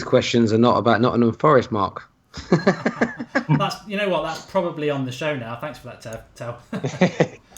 questions are not about Nottingham Forest, Mark. You know what? That's probably on the show now. Thanks for that, Tel.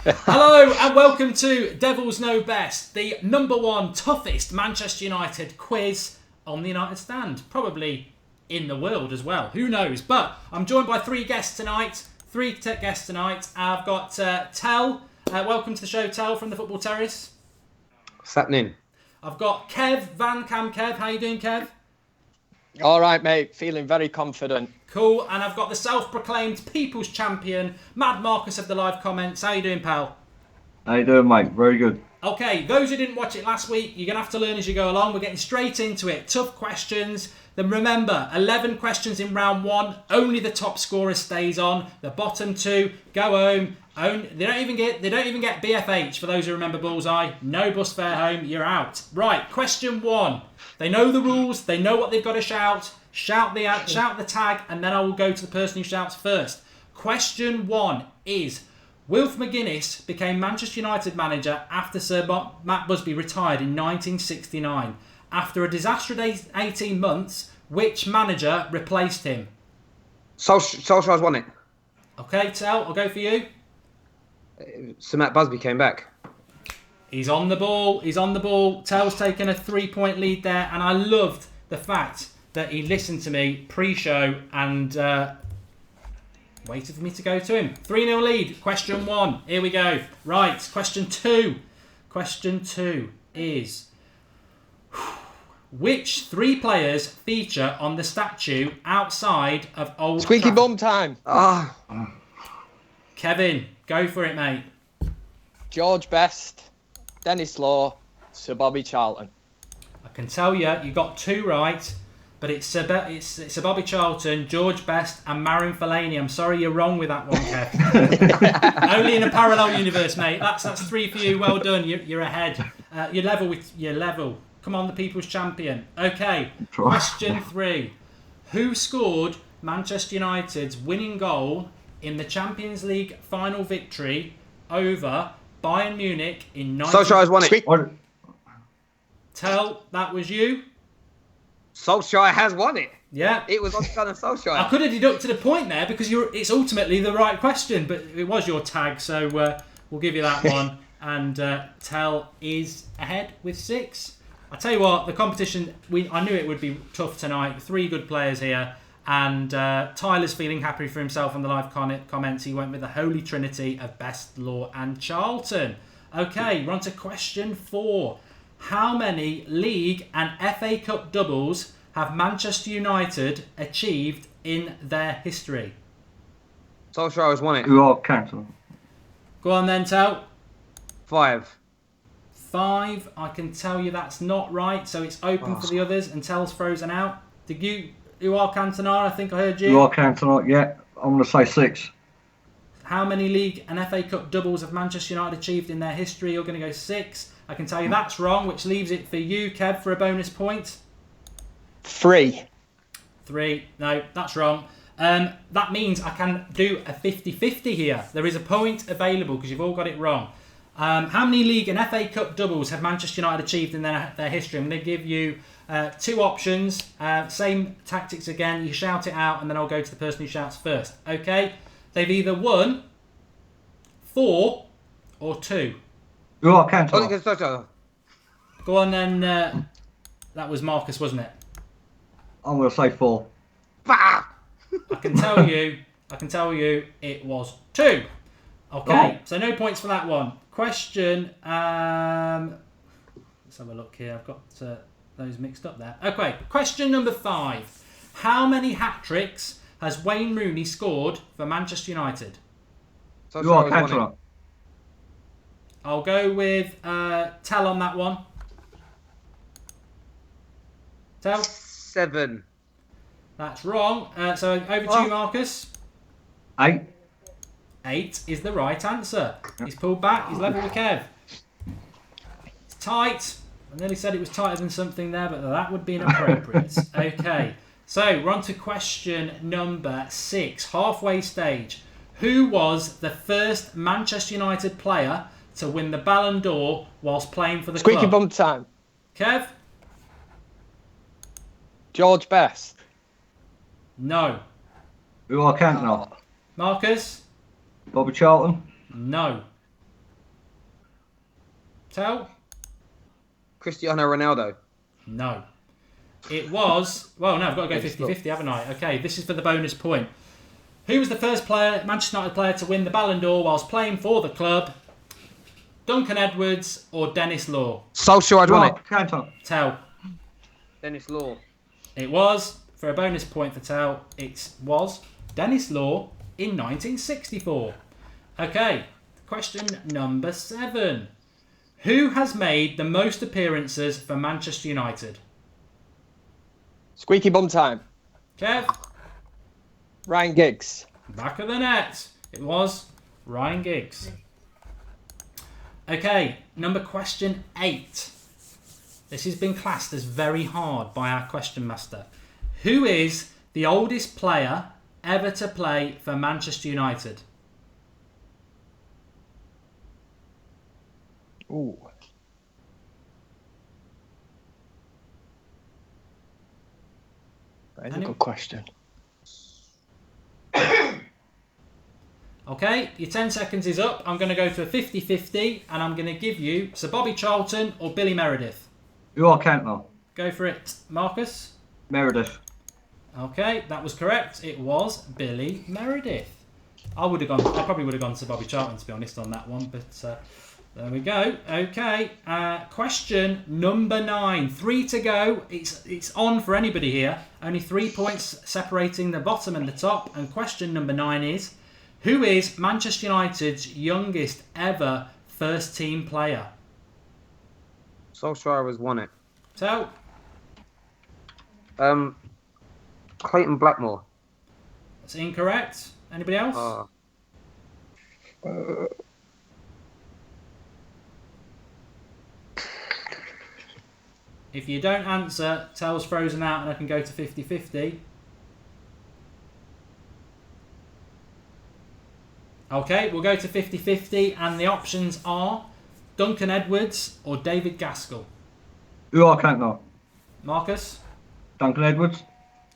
Hello and welcome to Devils Know Best, the number one toughest Manchester United quiz on the United Stand. Probably in the world as well. Who knows? But I'm joined by three guests tonight. I've got Tel. Welcome to the show, Tel, from the Football Terrace. What's happening? I've got Kev, Van Cam Kev. How you doing, Kev? All right, mate. Feeling very confident. Cool. And I've got the self-proclaimed People's Champion, Mad Marcus of the live comments. How you doing, pal? How you doing, mate? Very good. Okay, those who didn't watch it last week, you're going to have to learn as you go along. We're getting straight into it. Tough questions. Then remember, 11 questions in round one. Only the top scorer stays on. The bottom two go home. They don't even get BFH for those who remember Bullseye. No bus fare home. You're out. Right, question one. They know the rules. They know what they've got to shout. Shout the tag, and then I will go to the person who shouts first. Question one is: Wilf McGuinness became Manchester United manager after Sir Matt Busby retired in 1969. After a disastrous 18 months, which manager replaced him? Solskjaer's won it. Okay, Tel, I'll go for you. Sir Matt Busby came back. He's on the ball. Tel's taken a 3-point lead there, and I loved the fact that he listened to me pre-show and waited for me to go to him. 3-0 lead. Question one. Here we go. Right. Question two. Question two is: which three players feature on the statue outside of Old Squeaky bum time. Kevin, go for it, mate. George Best, Dennis Law, Sir Bobby Charlton. I can tell you got two right, but it's Sir Bobby Charlton, George Best, and Marin Fellaini. I'm sorry, you're wrong with that one, Kev. Only in a parallel universe, mate. That's three for you. Well done. You're ahead. You're level. Come on, the People's Champion. Okay. Question three: who scored Manchester United's winning goal in the Champions League final victory over Bayern Munich in 19... Solskjaer's won it. Tel, that was you. Solskjaer has won it. Yeah. It was on Gunnar Solskjaer. I could have deducted a point there because it's ultimately the right question, but it was your tag, so we'll give you that one. And Tel is ahead with 6. I tell you what, the competition, I knew it would be tough tonight. 3 good players here. And Tyler's feeling happy for himself on the live comments. He went with the Holy Trinity of Best, Law and Charlton. Okay, we're on to question 4. How many League and FA Cup doubles have Manchester United achieved in their history? Solskjaer has won it. Who are counting? Go on then, Tel. 5. 5. I can tell you that's not right, so it's open for the others, and Tel's frozen out. Did you... Uar Cantona, I think I heard you. Uar Cantona, yeah. I'm going to say 6. How many League and FA Cup doubles have Manchester United achieved in their history? You're going to go 6. I can tell you that's wrong, which leaves it for you, Kev, for a bonus point. 3. 3. No, that's wrong. That means I can do a 50-50 here. There is a point available because you've all got it wrong. How many League and FA Cup doubles have Manchester United achieved in their history? I'm going to give you 2 options. Same tactics again. You shout it out and then I'll go to the person who shouts first. Okay? They've either won 4 or 2. Uar Cantona. Go on then. That was Marcus, wasn't it? I'm going to say 4. Bah! I can tell you it was 2. Okay, so no points for that one. Question, let's have a look here. I've got those mixed up there. Okay, question number 5. How many hat-tricks has Wayne Rooney scored for Manchester United? Uar Cantona. I'll go with Tel on that one. Tel? 7. That's wrong. So over to you, Marcus. 8. 8 is the right answer. He's pulled back. He's level with Kev. It's tight. I nearly said it was tighter than something there, but that would be inappropriate. Okay. So we're on to question number 6. Halfway stage. Who was the first Manchester United player to win the Ballon d'Or whilst playing for the club? Squeaky bum time. Kev? George Best. No. Who I can't know. Marcus? Bobby Charlton. No. Tell? Cristiano Ronaldo. No. It was... Well, no, I've got to go 50-50, haven't I? Okay, this is for the bonus point. Who was the first Manchester United player to win the Ballon d'Or whilst playing for the club? Duncan Edwards or Dennis Law? Solskjaer had Who won I it. can't know. Tell. Dennis Law. It was, for a bonus point for Tell, it was Dennis Law in 1964. Okay, question number 7. Who has made the most appearances for Manchester United? Squeaky bum time. Kev? Ryan Giggs. Back of the net. It was Ryan Giggs. Okay, question 8. This has been classed as very hard by our question master. Who is the oldest player ever to play for Manchester United? Ooh. That's a good question. Okay, your 10 seconds is up. I'm going to go to a 50-50 and I'm going to give you Sir Bobby Charlton or Billy Meredith. Who I can't know. Go for it, Marcus. Meredith. Okay, that was correct. It was Billy Meredith. I probably would have gone to Bobby Charlton, to be honest, on that one, but there we go. Okay, question number 9. 3 to go. It's on for anybody here. Only 3 points separating the bottom and the top. And question number 9 is, who is Manchester United's youngest ever first team player? Solskjaer has won it. So, Clayton Blackmore. that's incorrect. Anybody else? If you don't answer, Tell's frozen out and I can go to 50-50. Okay, we'll go to 50-50 and the options are Duncan Edwards or David Gaskell. Who I can't know. Marcus? Duncan Edwards.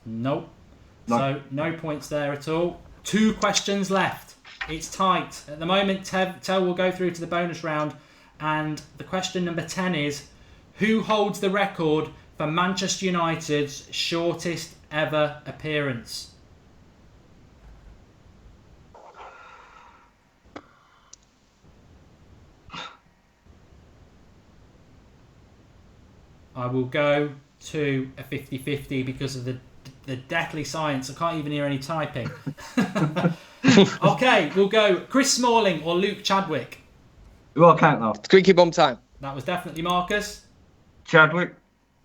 Nope. No. So no points there at all. 2 questions left. It's tight. At the moment, Tell will go through to the bonus round. And the question number 10 is, who holds the record for Manchester United's shortest ever appearance? I will go to a 50-50 because of the deathly silence. I can't even hear any typing. Okay, we'll go Chris Smalling or Luke Chadwick. Who I can't know. Squeaky bum time. That was definitely Marcus. Chadwick.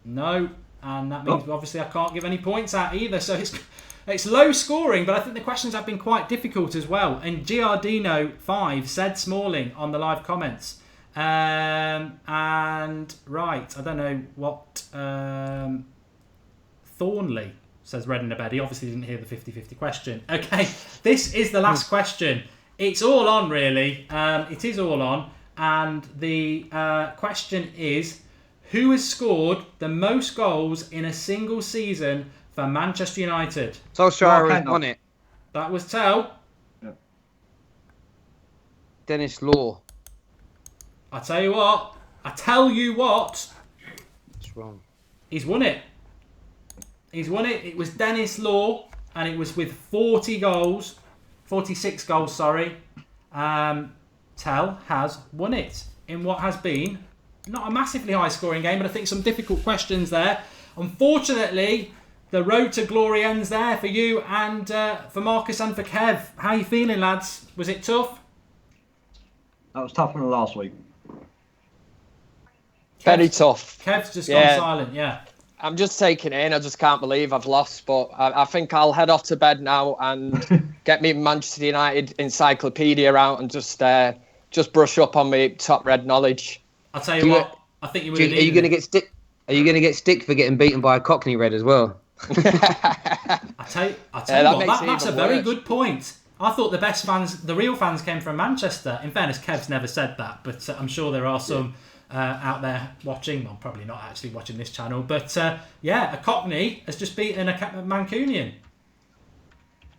No, and that means obviously I can't give any points out either. So it's low scoring, but I think the questions have been quite difficult as well. And Giardino5 said Smalling on the live comments. And right, I don't know what Thornley says red in a bed. He obviously didn't hear the 50-50 question. Okay, this is the last question. It's all on, really. It is all on. And the question is, who has scored the most goals in a single season for Manchester United? Solskjaer has won it. That was Tell. Yeah. Dennis Law. I tell you what. It's wrong. He's won it. It was Dennis Law, and it was with 46 goals, sorry. Tell has won it in what has been not a massively high scoring game, but I think some difficult questions there. Unfortunately, the road to glory ends there for you and for Marcus and for Kev. How are you feeling, lads? Was it tough? That was tougher than last week. Very tough. Kev's just gone silent, yeah. I'm just taking it in. I just can't believe I've lost. But I think I'll head off to bed now and get me Manchester United encyclopedia out and just brush up on my top red knowledge. I'll tell you what. I think you would. Are you going to get stick? Are you going to get stick for getting beaten by a Cockney Red as well? I tell you what. That's a very good point. I thought the real fans came from Manchester. In fairness, Kev's never said that, but I'm sure there are some out there watching. Well, probably not actually watching this channel, but yeah, a Cockney has just beaten a Mancunian.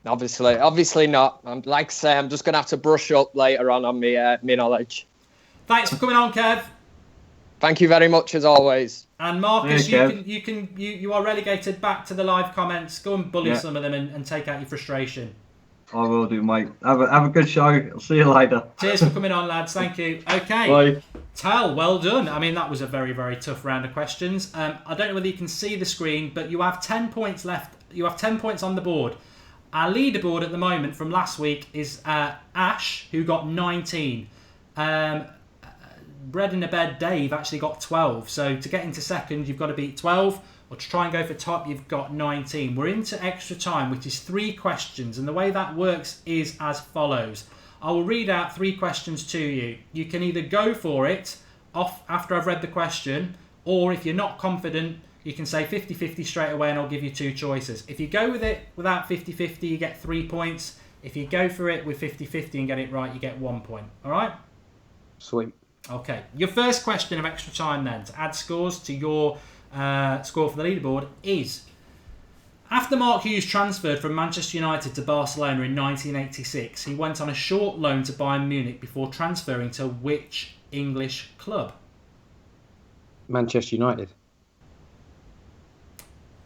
Obviously not. Like I say, I'm just going to have to brush up later on my knowledge. Thanks for coming on, Kev. Thank you very much, as always. And Marcus, Yeah, you are relegated back to the live comments. Go and bully some of them and take out your frustration. I will do, mate. Have a good show. I'll see you later. Cheers for coming on, lads. Thank you. Okay. Bye. Tal, well done. I mean, that was a very, very tough round of questions. I don't know whether you can see the screen, but you have 10 points left. You have 10 points on the board. Our leaderboard at the moment from last week is Ash, who got 19. Bread in a bed Dave actually got 12. So to get into second, you've got to beat 12. Or to try and go for top, you've got 19. We're into extra time, which is 3 questions. And the way that works is as follows. I will read out 3 questions to you. You can either go for it off after I've read the question, or if you're not confident, you can say 50-50 straight away and I'll give you 2 choices. If you go with it without 50-50, you get 3 points. If you go for it with 50-50 and get it right, you get 1 point. All right? Sweet. Okay. Your first question of extra time then, to add scores to your score for the leaderboard, is: after Mark Hughes transferred from Manchester United to Barcelona in 1986, he went on a short loan to Bayern Munich before transferring to which English club? Manchester United.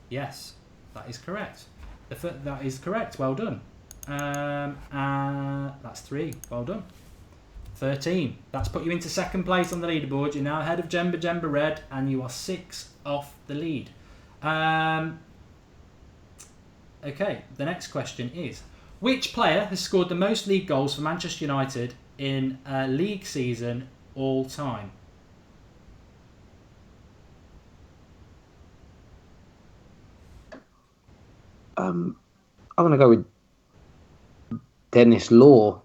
Yes, that is correct. That is correct. Well done. That's 3. Well done. 13. That's put you into second place on the leaderboard. You're now ahead of Jemba Red, and you are 6 off the lead. Okay, the next question is: which player has scored the most league goals for Manchester United in a league season all time? I'm going to go with Dennis Law.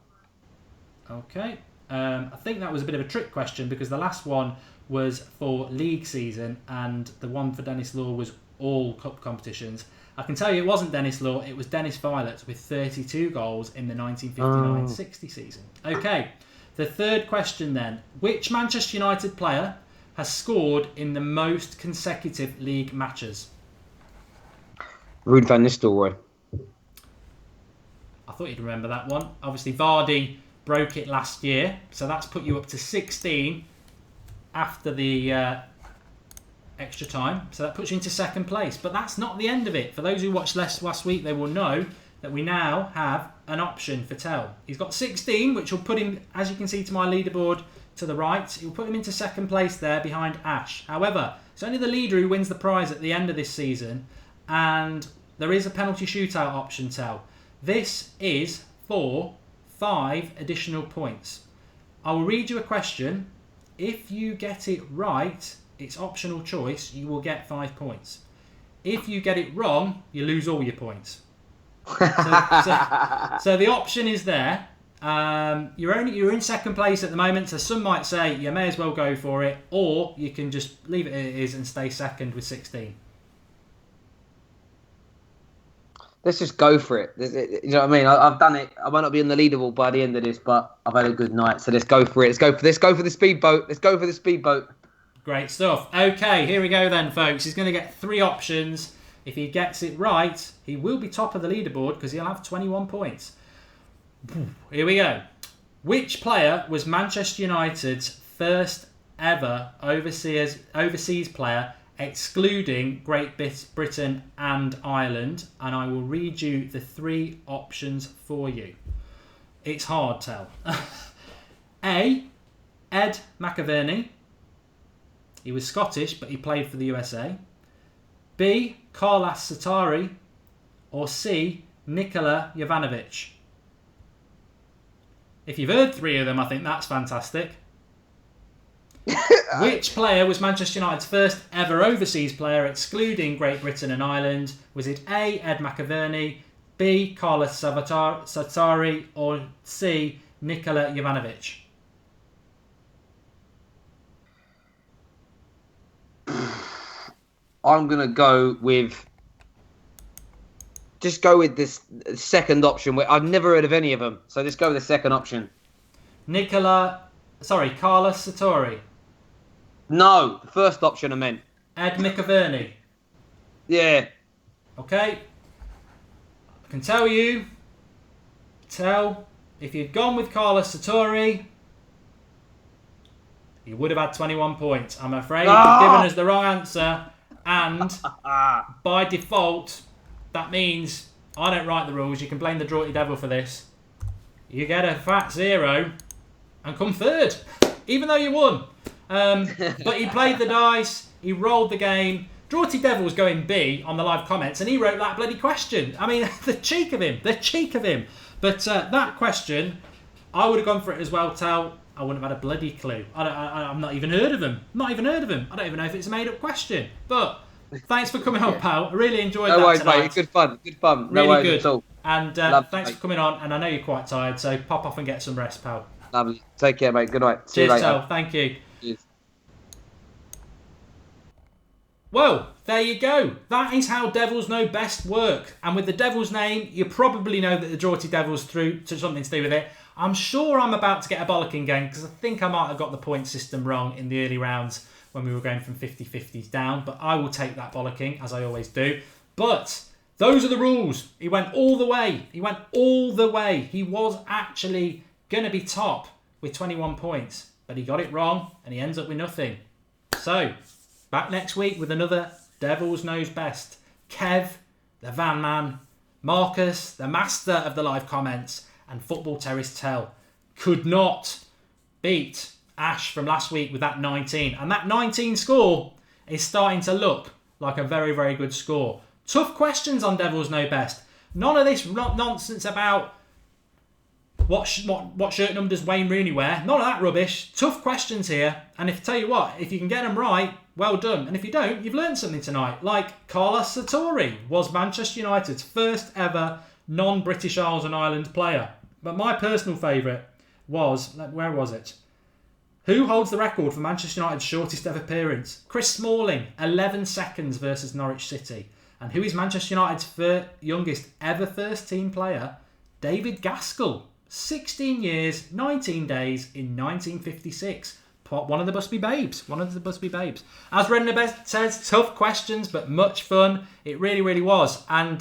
Okay. I think that was a bit of a trick question because the last one was for league season and the one for Dennis Law was all cup competitions. I can tell you it wasn't Dennis Law, it was Dennis Violet with 32 goals in the 1959-60 season. Okay, the third question then. Which Manchester United player has scored in the most consecutive league matches? Ruud van Nistelrooy. I thought you'd remember that one. Obviously Vardy broke it last year, so that's put you up to 16 after the extra time, so that puts you into second place. But that's not the end of it. For those who watched last week, they will know that we now have an option for Tel. He's got 16, which will put him, as you can see to my leaderboard to the right, it will put him into second place there behind Ash. However, it's only the leader who wins the prize at the end of this season, and there is a penalty shootout option, Tel. This is for 5 additional points. I will read you a question. If you get it right, it's optional choice, you will get 5 points. If you get it wrong, you lose all your points. So the option is there. You're in second place at the moment, so some might say you may as well go for it, or you can just leave it as it is and stay second with 16. Let's just go for it. You know what I mean? I've done it. I might not be in the leaderboard by the end of this, but I've had a good night. So let's go for it. Let's go for the speedboat. Let's go for the speedboat. Great stuff. Okay, here we go then, folks. He's going to get 3 options. If he gets it right, he will be top of the leaderboard because he'll have 21 points. Here we go. Which player was Manchester United's first ever overseas player, excluding Great Britain and Ireland? And I will read you the 3 options for you. It's hard, Tel. A. Ed McInerney. He was Scottish, but he played for the USA. B. Carlos Satari. Or C. Nikola Jovanovic. If you've heard 3 of them, I think that's fantastic. Which player was Manchester United's first ever overseas player, excluding Great Britain and Ireland? Was it A. Ed McInerney, B. Carlos Satari, or C. Nikola Jovanovic? I'm going to go with... Just go with this second option. I've never heard of any of them. So let's go with the second option. Carlos Satari. No, the first option I meant. Ed McAverney. Yeah. Okay. I can tell you. If you'd gone with Carlos Satori, you would have had 21 points. I'm afraid you've given us the wrong answer. And by default, that means I don't write the rules. You can blame the Draughty Devil for this. You get a fat 0 and come third, even though you won. But he played the dice. He rolled the game. Draughty Devil was going B on the live comments, and he wrote that bloody question. I mean, the cheek of him. But that question, I would have gone for it as well, Tal. I wouldn't have had a bloody clue. I've not even heard of him. I don't even know if it's a made-up question. But thanks for coming on, pal. I really enjoyed that worries, tonight. Mate. Good fun. No really worries good. at all. And thanks for coming on. And I know you're quite tired, so pop off and get some rest, pal. Lovely. Take care, mate. Good night. See you Cheers, later. Tal. Thank you. Cheers. Well, there you go. That is how Devils Know Best work. And with the Devil's name, you probably know that the Draughty Devils threw to something to do with it. I'm sure I'm about to get a bollocking game because I think I might have got the point system wrong in the early rounds when we were going from 50-50s down. But I will take that bollocking, as I always do. But those are the rules. He went all the way. He was actually going to be top with 21 points. But he got it wrong and he ends up with nothing. So, back next week with another Devils Knows Best. Kev, the Van Man, Marcus, the master of the live comments, and Football Terrace Tell could not beat Ash from last week with that 19. And that 19 score is starting to look like a very, very good score. Tough questions on Devils Know Best. None of this nonsense about what shirt number does Wayne Rooney wear. None of that rubbish. Tough questions here. And if you can get them right, well done. And if you don't, you've learned something tonight. Like Carlos Satori was Manchester United's first ever non-British Isles and Island player. But my personal favourite was, where was it? Who holds the record for Manchester United's shortest ever appearance? Chris Smalling, 11 seconds versus Norwich City. And who is Manchester United's youngest ever first team player? David Gaskell, 16 years, 19 days in 1956. One of the Busby Babes. As Rednabest says, tough questions, but much fun. It really, really was. And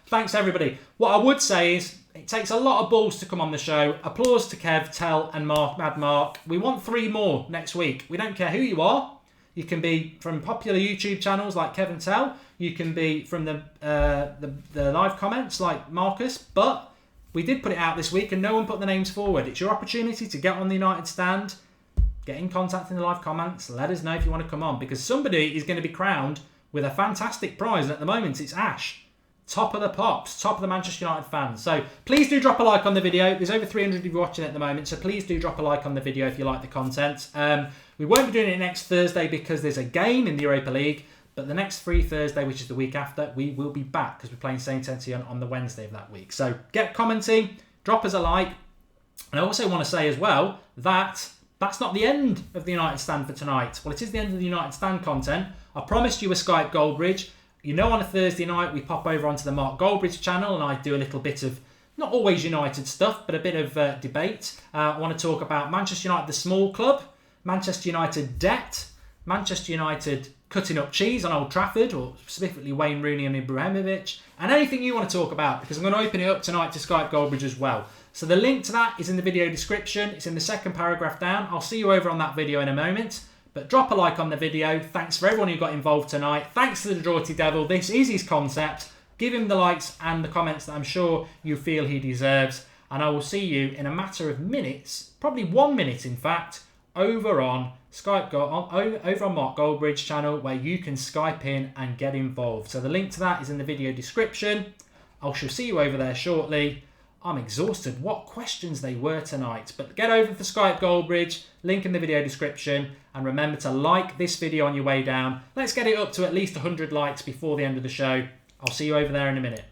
thanks, everybody. What I would say is, it takes a lot of balls to come on the show. Applause to Kev, Tell, and Mad Mark. We want 3 more next week. We don't care who you are. You can be from popular YouTube channels like Kev and Tell. You can be from the live comments like Marcus. But we did put it out this week and no one put the names forward. It's your opportunity to get on the United stand. Get in contact in the live comments. Let us know if you want to come on, because somebody is going to be crowned with a fantastic prize. And at the moment, it's Ash. Top of the pops, top of the Manchester United fans. So please do drop a like on the video. There's over 300 of you watching at the moment, so please do drop a like on the video if you like the content. We won't be doing it next Thursday because there's a game in the Europa League, but the next free Thursday, which is the week after, we will be back because we're playing Saint Etienne on the Wednesday of that week. So get commenting, drop us a like. And I also want to say as well that that's not the end of the United Stand for tonight. Well, it is the end of the United Stand content. I promised you a Skype Goldbridge. You know, on a Thursday night, we pop over onto the Mark Goldbridge channel and I do a little bit of, not always United stuff, but a bit of debate. I want to talk about Manchester United, the small club, Manchester United debt, Manchester United cutting up cheese on Old Trafford, or specifically Wayne Rooney and Ibrahimovic, and anything you want to talk about, because I'm going to open it up tonight to Skype Goldbridge as well. So the link to that is in the video description. It's in the second paragraph down. I'll see you over on that video in a moment. But drop a like on the video. Thanks for everyone who got involved tonight. Thanks to the Draughty Devil. This is his concept. Give him the likes and the comments that I'm sure you feel he deserves. And I will see you in a matter of minutes, probably 1 minute in fact, over on over on Mark Goldbridge channel, where you can Skype in and get involved. So the link to that is in the video description. I shall see you over there shortly. I'm exhausted. What questions they were tonight. But get over to Skype Goldbridge, link in the video description, and remember to like this video on your way down. Let's get it up to at least 100 likes before the end of the show. I'll see you over there in a minute.